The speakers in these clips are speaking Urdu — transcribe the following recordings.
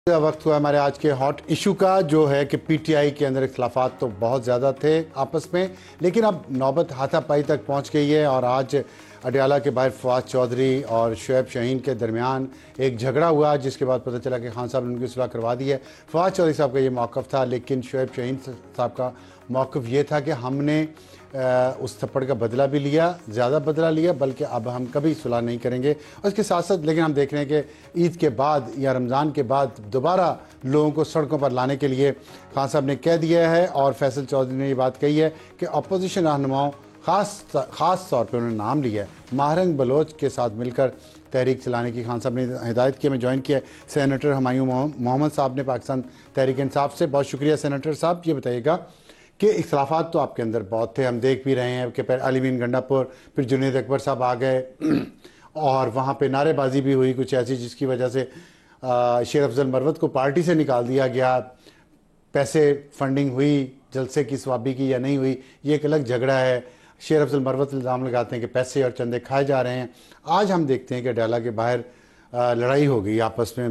وقت ہوا ہمارے آج کے ہاٹ ایشو کا، جو ہے کہ پی ٹی آئی کے اندر اختلافات تو بہت زیادہ تھے آپس میں، لیکن اب نوبت ہاتھا پائی تک پہنچ گئی ہے اور آج اڈیالہ کے باہر فواد چودھری اور شعیب شاہین کے درمیان ایک جھگڑا ہوا، جس کے بعد پتہ چلا کہ خان صاحب نے ان کی صلح کروا دی ہے۔ فواد چودھری صاحب کا یہ موقف تھا، لیکن شعیب شاہین صاحب کا موقف یہ تھا کہ ہم نے اس تھپڑ کا بدلہ بھی لیا، زیادہ بدلہ لیا، بلکہ اب ہم کبھی صلح نہیں کریں گے۔ اور اس کے ساتھ ساتھ لیکن ہم دیکھ رہے ہیں کہ عید کے بعد یا رمضان کے بعد دوبارہ لوگوں کو سڑکوں پر لانے کے لیے خان صاحب نے کہہ دیا ہے، اور فیصل چودھری نے یہ بات کہی ہے کہ اپوزیشن رہنماؤں خاص طور پہ انہوں نے نام لیا ہے ماہرنگ بلوچ کے ساتھ مل کر تحریک چلانے کی خان صاحب نے ہدایت کی۔ میں جوائن کیا ہے سینیٹر ہمایوں محمد صاحب نے پاکستان تحریک انصاف سے۔ بہت شکریہ سینیٹر صاحب۔ یہ بتائیے گا کہ اختلافات تو آپ کے اندر بہت تھے، ہم دیکھ بھی رہے ہیں کہ پھر علی مین گنڈا پور، پھر جنید اکبر صاحب آ گئے اور وہاں پہ نعرے بازی بھی ہوئی کچھ ایسی، جس کی وجہ سے شیر افضل مروت کو پارٹی سے نکال دیا گیا۔ پیسے فنڈنگ ہوئی جلسے کی ثوابی کی یا نہیں ہوئی، یہ ایک الگ جھگڑا ہے۔ شیر افضل مروت الزام لگاتے ہیں کہ پیسے اور چندے کھائے جا رہے ہیں۔ آج ہم دیکھتے ہیں کہ اڈیالہ کے باہر لڑائی ہو گئی آپس میں،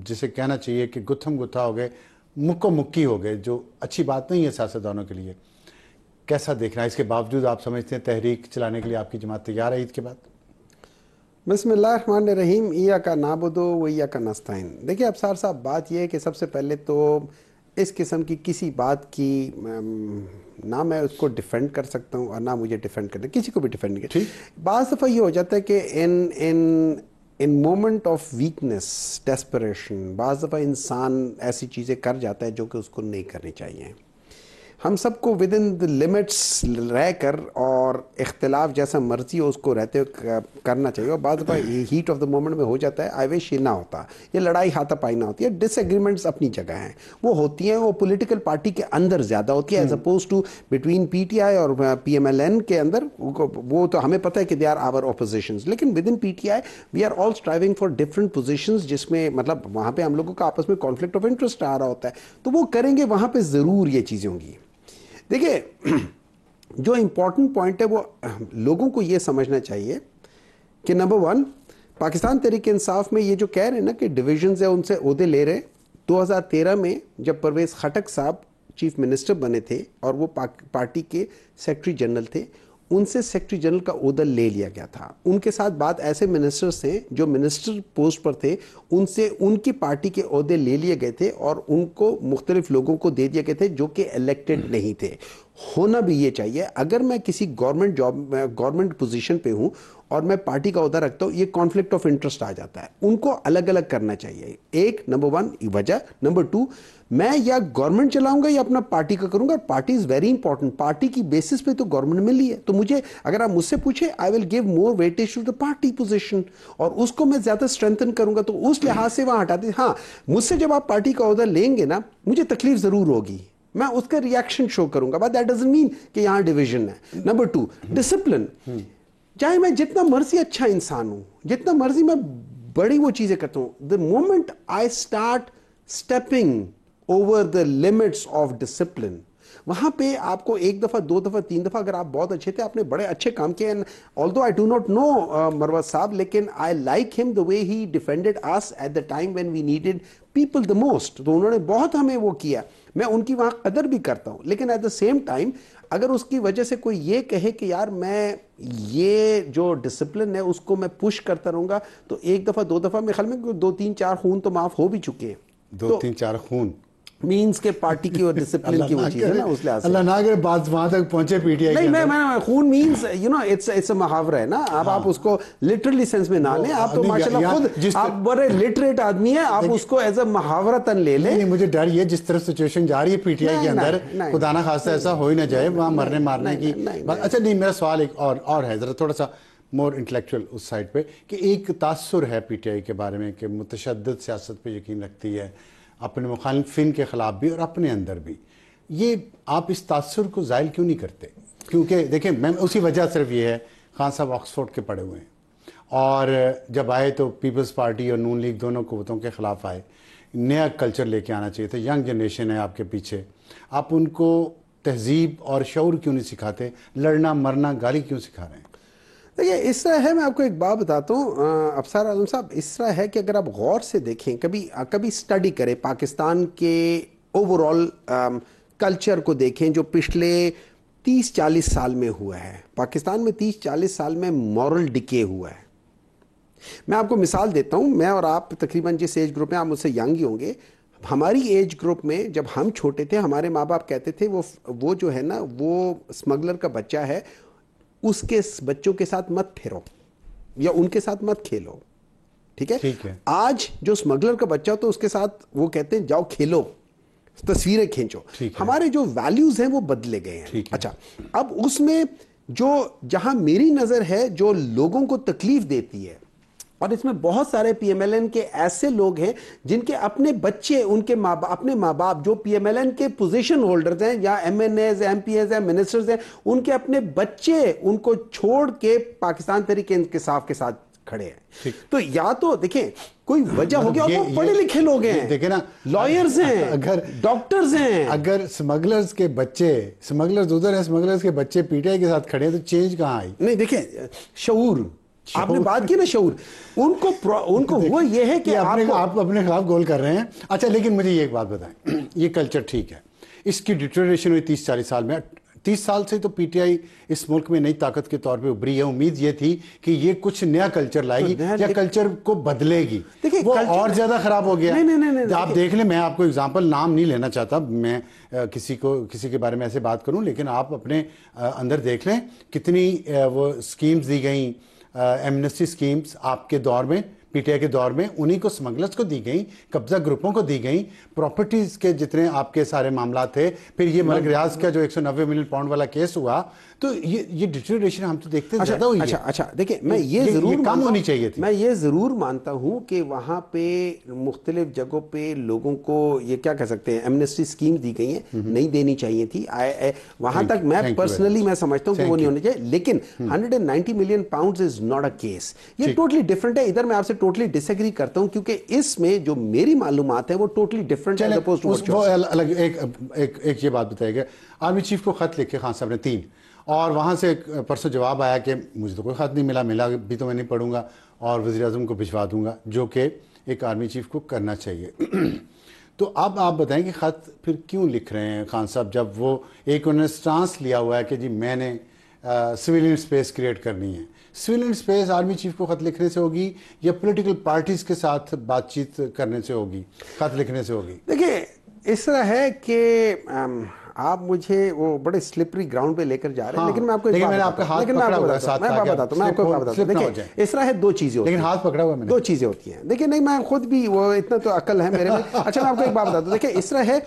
جسے کہنا چاہیے کہ گتھم گتھا ہو گئے، مکو مکی ہو گئے، جو اچھی بات نہیں ہے سیاستدانوں کے لیے۔ کیسا دیکھنا ہے؟ اس کے باوجود آپ سمجھتے ہیں تحریک چلانے کے لیے آپ کی جماعت تیار ہے عید کے بعد؟ بسم اللہ الرحمن الرحیم۔ ایاک نعبد و ایاک نستعین۔ دیکھیے ابصار صاحب، بات یہ ہے کہ سب سے پہلے تو اس قسم کی کسی بات کی نہ میں اس کو ڈیفینڈ کر سکتا ہوں اور نہ مجھے ڈیفینڈ کرنا، کسی کو بھی ڈیفینڈ نہیں کرنا۔ بعض دفعہ یہ ہو جاتا ہے کہ in moment of weakness, desperation, بعض دفعہ انسان ایسی چیزیں کر جاتا ہے جو کہ اس کو نہیں کرنی چاہیے۔ ہم سب کو ود ان دا لمٹس رہ کر اور اختلاف جیسا مرضی ہو اس کو رہتے ہوئے کرنا چاہیے، اور بعض دفعہ ہیٹ آف دا مومنٹ میں ہو جاتا ہے۔ آئی وش یہ نہ ہوتا، یہ لڑائی ہاتھا پائی نہ ہوتی ہے۔ ڈس ایگریمنٹس اپنی جگہ ہیں، وہ ہوتی ہیں، وہ پولیٹیکل پارٹی کے اندر زیادہ ہوتی ہے as opposed to between P T I اور پی ایم ایل این کے اندر۔ وہ تو ہمیں پتہ ہے کہ دے آر آور اپوزیشنز، لیکن with in P T I we are all striving for different positions, جس میں مطلب وہاں پہ ہم لوگوں کا آپس میں کانفلکٹ آف انٹرسٹ آ رہا ہوتا ہے، تو وہ کریں گے، وہاں پہ ضرور یہ چیزیں ہوں گی۔ دیکھیے جو امپورٹنٹ پوائنٹ ہے وہ لوگوں کو یہ سمجھنا چاہیے کہ نمبر ون، پاکستان تحریک انصاف میں یہ جو کہہ رہے ہیں نا کہ ڈویژنز ہیں ان سے عہدے لے رہے ہیں۔ 2013 میں جب پرویز خٹک صاحب چیف منسٹر بنے تھے اور وہ پارٹی کے سیکرٹری جنرل تھے، ان سے سیکرٹری جنرل کا عہدہ لے لیا گیا تھا۔ ان کے ساتھ بعد ایسے منسٹرز تھے جو منسٹر پوسٹ پر تھے، ان سے ان کی پارٹی کے عہدے لے لیے گئے تھے اور ان کو مختلف لوگوں کو دے دیا گئے تھے جو کہ الیکٹڈ نہیں تھے۔ ہونا بھی یہ چاہیے، اگر میں کسی گورنمنٹ پوزیشن پہ ہوں اور میں پارٹی کا عہدہ رکھتا ہوں، یہ کانفلکٹ آف انٹرسٹ آ جاتا ہے، ان کو الگ الگ کرنا چاہیے۔ ایک نمبر ون وجہ، نمبر ٹو، میں یا گورنمنٹ چلاؤں گا یا اپنا پارٹی کا کروں گا۔ Party is very important, party کی بیسس پہ تو گورنمنٹ ملی ہے، تو مجھے اگر آپ مجھ سے پوچھیں I will give more weightage to the party position, اور اس کو میں زیادہ اسٹرینتھن کروں گا، تو اس لحاظ سے وہاں ہٹا دیں۔ ہاں، مجھ سے جب آپ پارٹی کا عہدہ لیں گے نا، مجھے تکلیف ضرور ہوگی، میں اس کا ریاکشن شو کروں گا، بٹ دیٹ ڈزنٹ مین کہ یہاں ڈویژن ہے۔ Number two, discipline. چاہے میں جتنا مرضی اچھا انسان ہوں، جتنا مرضی میں بڑی وہ چیزیں کرتا ہوں، the moment I start stepping over the limits of discipline، وہاں پہ آپ کو ایک دفعہ، دو دفعہ، تین دفعہ اگر آپ بہت اچھے تھے، آپ نے بڑے اچھے کام کیے، although I do not know مروت صاحب، لیکن I like him the way he defended us at the time when we needed people the most، تو انہوں نے بہت ہمیں وہ کیا، میں ان کی وہاں قدر بھی کرتا ہوں۔ لیکن ایٹ دا سیم ٹائم اگر اس کی وجہ سے کوئی یہ کہے کہ یار میں یہ جو ڈسپلن ہے اس کو میں پش کرتا رہوں گا، تو ایک دفعہ دو دفعہ، میرے خیال میں 2-3-4 خون تو معاف ہو بھی چکے ہیں۔ 2-3-4 خون مینس کے پارٹی کی اور ڈسپلن کی وہ چیز ہے نا، اس لحاظ سے اللہ نہ کرے بات وہاں تک پہنچے پی ٹی آئی نہیں، میں خون means you know it's a محاورہ ہے نا، اب آپ اس کو لٹرلی سینس میں نہ لیں، آپ تو ماشاءاللہ خود آپ بڑے لٹریٹ آدمی ہیں، آپ اس کو ایز اے محاورتاً لے لیں۔ نہیں، مجھے ڈر یہ جس طرح سچویشن جا رہی ہے پی ٹی آئی کے اندر، خدا نہ خواستہ ایسا ہو ہی نہ جائے وہاں مرنے مارنے کی۔ اچھا نہیں، میرا سوال ایک اور ہے، ذرا تھوڑا سا مور انٹلیکچوئل اس سائڈ پہ، کہ ایک تاثر ہے پی ٹی آئی کے بارے میں کہ متشدد سیاست پہ یقین رکھتی ہے، اپنے مخالفین کے خلاف بھی اور اپنے اندر بھی۔ یہ آپ اس تاثر کو زائل کیوں نہیں کرتے؟ کیونکہ دیکھیں، میں اسی وجہ صرف یہ ہے، خان صاحب آکسفورڈ کے پڑھے ہوئے ہیں، اور جب آئے تو پیپلز پارٹی اور نون لیگ دونوں قوتوں کے خلاف آئے۔ نیا کلچر لے کے آنا چاہیے تھا، ینگ جنریشن ہے آپ کے پیچھے، آپ ان کو تہذیب اور شعور کیوں نہیں سکھاتے؟ لڑنا مرنا گالی کیوں سکھا رہے ہیں؟ دیکھیے اس طرح ہے, میں آپ کو ایک بات بتاتا ہوں ابصار عالم صاحب, اس طرح ہے کہ اگر آپ غور سے دیکھیں, کبھی اسٹڈی کریں پاکستان کے اوور آل کلچر کو دیکھیں جو پچھلے 30-40 سال میں ہوا ہے. پاکستان میں 30-40 سال میں مورل ڈکے ہوا ہے. میں آپ کو مثال دیتا ہوں, میں اور آپ تقریباً جس ایج گروپ میں, آپ مجھ سے ینگ ہی ہوں گے, ہماری ایج گروپ میں جب ہم چھوٹے تھے ہمارے ماں باپ کہتے تھے وہ جو ہے نا وہ اسمگلر کا بچہ ہے, اس کے بچوں کے ساتھ مت پھرو یا ان کے ساتھ مت کھیلو. ٹھیک ہے. آج جو اسمگلر کا بچہ تو اس کے ساتھ وہ کہتے ہیں جاؤ کھیلو, تصویریں کھینچو. ہمارے جو ویلیوز ہیں وہ بدلے گئے ہیں. اچھا, اب اس میں جہاں میری نظر ہے جو لوگوں کو تکلیف دیتی ہے, اور اس میں بہت سارے پی ایم ایل این کے ایسے لوگ ہیں جن کے اپنے بچے, ان کے اپنے ماں باپ جو پی ایم ایل این کے پوزیشن ہولڈرز ہیں یا M N As, M P As ہیں, منسٹرز ہیں, ان کے اپنے بچے ان کو چھوڑ کے پاکستان تحریک انصاف کے ساتھ کھڑے ہیں. تو یا تو دیکھیں کوئی وجہ ہو گیا, وہ پڑھے لکھے لوگ ہیں, دیکھیں نا, لائرز ہیں, اگر ڈاکٹرز ہیں. اگر اسمگلرز کے بچے, اسمگلرز ادھر ہیں, اسمگلرز کے بچے پی ٹی آئی کے ساتھ کھڑے ہیں تو چینج کہاں آئی؟ نہیں دیکھیں, شعور, آپ نے بات کی نا شعور, ان کو ہوا یہ ہے کہ آپ اپنے خلاف گول کر رہے ہیں. اچھا لیکن مجھے یہ ایک بات بتائیں, یہ کلچر ٹھیک ہے, اس کی ڈیٹریشن ہوئی 30-40 سال میں. 30 سال سے تو پی ٹی آئی اس ملک میں نئی طاقت کے طور پہ ابھری ہے. امید یہ تھی کہ یہ کچھ نیا کلچر لائے گی یا کلچر کو بدلے گی, وہ اور زیادہ خراب ہو گیا. آپ دیکھ لیں, میں آپ کو اگزامپل نام نہیں لینا چاہتا, میں کسی کے بارے میں ایسے بات کروں, لیکن آپ اپنے اندر دیکھ لیں کتنی وہ اسکیمز دی گئیں, ایمنسٹی سکیمز آپ کے دور میں, پی ٹی آئی کے دور میں, انہی کو سمگلرز کو دی گئیں, قبضہ گروپوں کو دی گئیں, پراپرٹیز کے جتنے آپ کے سارے معاملات تھے. پھر یہ ملک ریاض کا جو 190 ملین پاؤنڈ والا کیس ہوا, تو یہ ڈیٹریشن ہم تو دیکھتے ہیں زیادہ ہوئی ہے. اچھا دیکھیں, میں یہ ضرور کم ہونی چاہیے تھی. میں یہ ضرور مانتا ہوں کہ وہاں پہ مختلف جگہوں پہ لوگوں کو یہ کیا کہہ سکتے ہیں, ایمنسٹی سکیم دی گئی ہیں, نہیں دینی چاہیے تھی. وہاں تک میں پرسنلی میں سمجھتا ہوں کہ وہ نہیں ہونی چاہیے. لیکن 190 million pounds is not a case, یہ ٹوٹلی ڈفرنٹ ہے. ادھر میں آپ سے ٹوٹلی ڈس ایگری کرتا ہوں, کیونکہ اس میں جو میری معلومات ہیں وہ ٹوٹلی ڈفرنٹ ہے. وہ الگ ایک یہ بات بتائے گا, آرمی چیف کو خط لکھے خان صاحب نے 3, اور وہاں سے پرسوں جواب آیا کہ مجھے تو کوئی خط نہیں ملا بھی تو میں نہیں پڑھوں گا, اور وزیر اعظم کو بھجوا دوں گا, جو کہ ایک آرمی چیف کو کرنا چاہیے. تو اب آپ بتائیں کہ خط پھر کیوں لکھ رہے ہیں خان صاحب, جب وہ ایک انہوں نے سٹانس لیا ہوا ہے کہ جی میں نے سویلین اسپیس کریٹ کرنی ہے. سویلین اسپیس آرمی چیف کو خط لکھنے سے ہوگی یا پولیٹیکل پارٹیز کے ساتھ بات چیت کرنے سے ہوگی, خط لکھنے سے ہوگی؟ دیکھیں اس طرح ہے کہ آپ مجھے وہ بڑے سلپری گراؤنڈ پہ لے کر جا رہے ہیں. لیکن میں آپ کو اس طرح ہے, 2 چیزیں ہوتی ہیں. لیکن ہاتھ پکڑا ہوا ہے, 2 چیزیں ہوتی ہیں. دیکھیں نہیں, میں خود بھی وہ اتنا تو عقل ہے میرے میں. اچھا میں آپ کو ایک بات بتاتا ہوں. دیکھیں اس طرح ہے,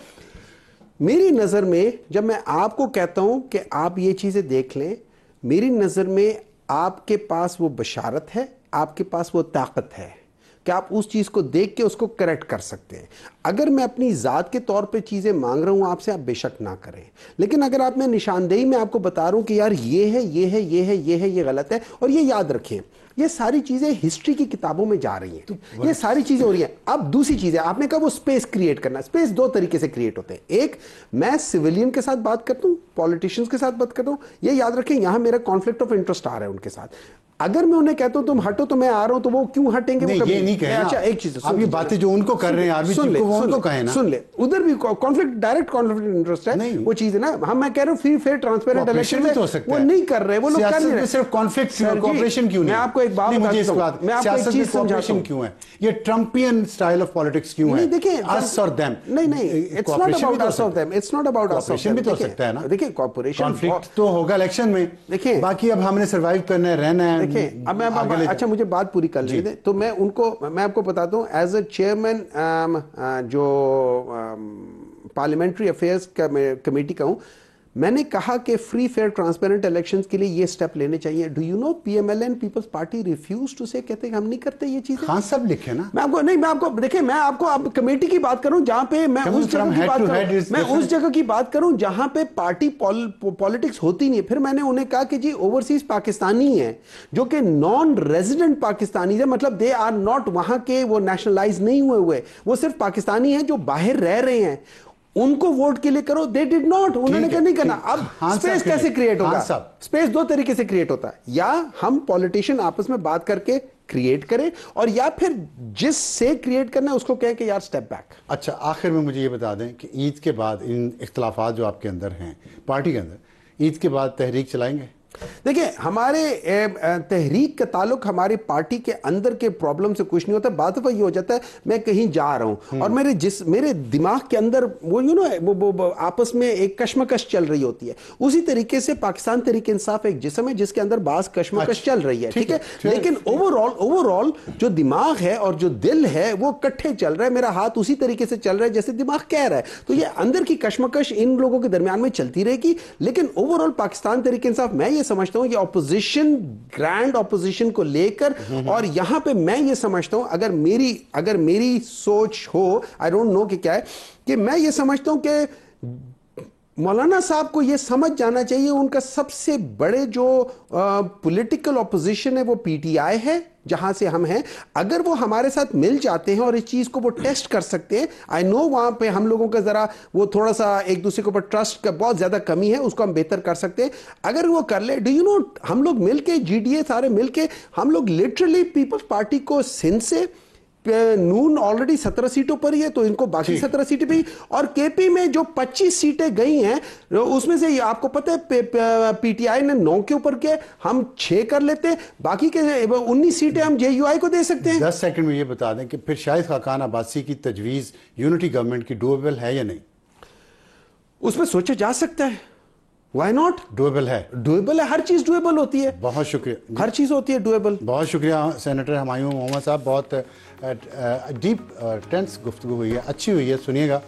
میری نظر میں جب میں آپ کو کہتا ہوں کہ آپ یہ چیزیں دیکھ لیں, میری نظر میں آپ کے پاس وہ بشارت ہے, آپ کے پاس وہ طاقت ہے کہ آپ اس چیز کو دیکھ کے اس کو کریکٹ کر سکتے ہیں. اگر میں اپنی ذات کے طور پہ چیزیں مانگ رہا ہوں آپ سے, آپ بے شک نہ کریں. لیکن اگر آپ میں نشاندہی میں آپ کو بتا رہا ہوں کہ یار یہ ہے, یہ ہے, یہ ہے, یہ ہے, یہ غلط ہے, اور یہ یاد رکھیں یہ ساری چیزیں ہسٹری کی کتابوں میں جا رہی ہیں, یہ ساری چیزیں ہو رہی ہیں. اب دوسری چیز ہے, آپ نے کہا وہ اسپیس کریٹ کرنا. اسپیس 2 طریقے سے کریٹ ہوتے ہیں. ایک, میں سویلین کے ساتھ بات کرتا ہوں, پولیٹیشینز کے ساتھ بات کرتا ہوں. یہ یاد رکھیں یہاں میرا کانفلکٹ آف انٹرسٹ آ رہا ہے ان کے ساتھ. اگر میں انہیں کہتا ہوں تم ہٹو تو میں آ رہا ہوں, تو وہ کیوں ہٹیں گے؟ یہ نہیں کہنا. اچھا ایک چیز, آپ یہ باتیں جو ان کو کر رہے ہیں آرمی چیف کو, وہ ان کو کہیں نا. سن لے, ادھر بھی کانفلکٹ, ڈائریکٹ کانفلکٹ انٹرسٹ ہے, وہ چیز ہے نا. ہم میں کہہ رہا ہوں فری فیئر ٹرانسپیرنٹ الیکشن میں وہ نہیں کر رہے, وہ لوگ کر نہیں رہے. صرف کانفلکٹ کیوں, کوآپریشن کیوں نہیں؟ میں آپ کو ایک بات بتاتا ہوں, میں آپ کو ایک چیز سمجھاتا ہوں کیوں ہے یہ ٹرمپین سٹائل آف پالیٹکس کیوں ہے. دیکھیں us or them, نہیں, it's not about us or them, it's not about us or them. بھی تو ہو سکتا ہے نا. دیکھیں کوآپریشن, کانفلکٹ تو ہوگا الیکشن میں, دیکھیں باقی اب ہم نے سروائیو کرنا ہے, رہنا ہے. دیکھیں اب میں, اچھا مجھے بات پوری کر لینے دیں. تو میں آپ کو بتاتا ہوں, ایز اے چیئرمین جو پارلیمنٹری افیئرز کمیٹی کا ہوں, میں نے کہا کہ فری فیئر ٹرانسپیرنٹ الیکشنز کے لیے یہ سٹیپ لینے چاہیے. Do you know P M L N Peoples Party refuse to say, کہتے ہیں ہم نہیں کرتے یہ چیزیں. خان صاحب لکھے نا. میں آپ کو نہیں, میں آپ کو دیکھیں, میں آپ کو اب کمیٹی کی بات کروں جہاں پہ میں اس جگہ کی بات کروں, میں اس جگہ کی بات کروں جہاں پہ پارٹی پالیٹکس ہوتی نہیں ہے. پھر میں نے انہیں کہا کہ جی اوورسیز پاکستانی ہیں جو کہ نان ریزیڈنٹ پاکستانی ہے, مطلب دے آر ناٹ وہاں کے, وہ نیشنلائز نہیں ہوئے, وہ صرف پاکستانی ہیں جو باہر رہ رہے ہیں. ان کو ووٹ کے لیے کرو. دے ڈڈ ناٹ. انہوں نے کہا نہیں کرنا. اب اسپیس کیسے کریٹ ہوگا؟ اسپیس دو طریقے سے کریٹ ہوتا ہے, یا ہم پولیٹیشین آپس میں بات کر کے کریٹ کریں, اور یا پھر جس سے کریٹ کرنا ہے اس کو کہیں کہ یار سٹیپ بیک. اچھا, آخر میں مجھے یہ بتا دیں کہ عید کے بعد ان اختلافات جو آپ کے اندر ہیں پارٹی کے اندر, عید کے بعد تحریک چلائیں گے؟ دیکھیں, ہمارے تحریک کا تعلق ہماری پارٹی کے اندر کے پرابلم سے کچھ نہیں ہوتا. بعض دفعہ یہ ہو جاتا ہے میں کہیں جا رہا ہوں اور میرے دماغ کے اندر وہ آپس میں ایک کشمکش چل رہی ہوتی ہے. اسی طریقے سے پاکستان تحریک انصاف ایک جسم ہے جس کے اندر بعض کشمکش چل رہی ہے, ٹھیک ہے, لیکن اوور آل جو دماغ ہے اور جو دل ہے وہ کٹھے چل رہا ہے. میرا ہاتھ اسی طریقے سے چل رہا ہے جیسے دماغ کہہ رہا ہے. تو یہ اندر کی کشمکش ان لوگوں کے درمیان میں چلتی رہے گی, لیکن اوور آل پاکستان تحریک انصاف میں یہ سمجھتا ہوں یہ اپوزیشن, گرینڈ اپوزیشن کو لے کر, اور یہاں پہ میں یہ سمجھتا ہوں اگر میری سوچ ہو, آئی ڈونٹ نو کہ کیا ہے, کہ میں یہ سمجھتا ہوں کہ مولانا صاحب کو یہ سمجھ جانا چاہیے ان کا سب سے بڑے جو پولیٹیکل اپوزیشن ہے وہ پی ٹی آئی ہے جہاں سے ہم ہیں. اگر وہ ہمارے ساتھ مل جاتے ہیں اور اس چیز کو وہ ٹیسٹ کر سکتے ہیں, آئی نو وہاں پہ ہم لوگوں کا ذرا وہ تھوڑا سا ایک دوسرے کے اوپر ٹرسٹ کا بہت زیادہ کمی ہے, اس کو ہم بہتر کر سکتے ہیں اگر وہ کر لے. ڈو یو نو, ہم لوگ مل کے جی ڈی اے سارے مل کے ہم لوگ لٹرلی پیپلز پارٹی کو سندھ سے, نون آلریڈی 17 سیٹوں پر ہی ہے تو ان کو باقی 17 سیٹیں بھی, اور کے پی میں جو 25 سیٹیں گئی ہیں اس میں سے آپ کو پتہ ہے پی ٹی آئی نے 9 کے اوپر کیا, ہم 6 کر لیتے, باقی کے 19 سیٹیں ہم جے یو آئی کو دے سکتے ہیں. 10 سیکنڈ میں یہ بتا دیں کہ پھر شاہد خاقان عباسی کی تجویز یونٹی گورنمنٹ کی ڈویبل ہے یا نہیں؟ اس میں سوچا جا سکتا ہے, وائی ناٹ. ڈویبل ہے, ڈویبل ہے, ہر چیز ڈویبل ہوتی ہے. بہت شکریہ, ہر چیز ہوتی ہے ڈویبل. بہت شکریہ سینیٹر ہمایوں محمد صاحب, بہت ڈیپ ٹینس گفتگو ہوئی ہے, اچھی ہوئی ہے, سنیے گا.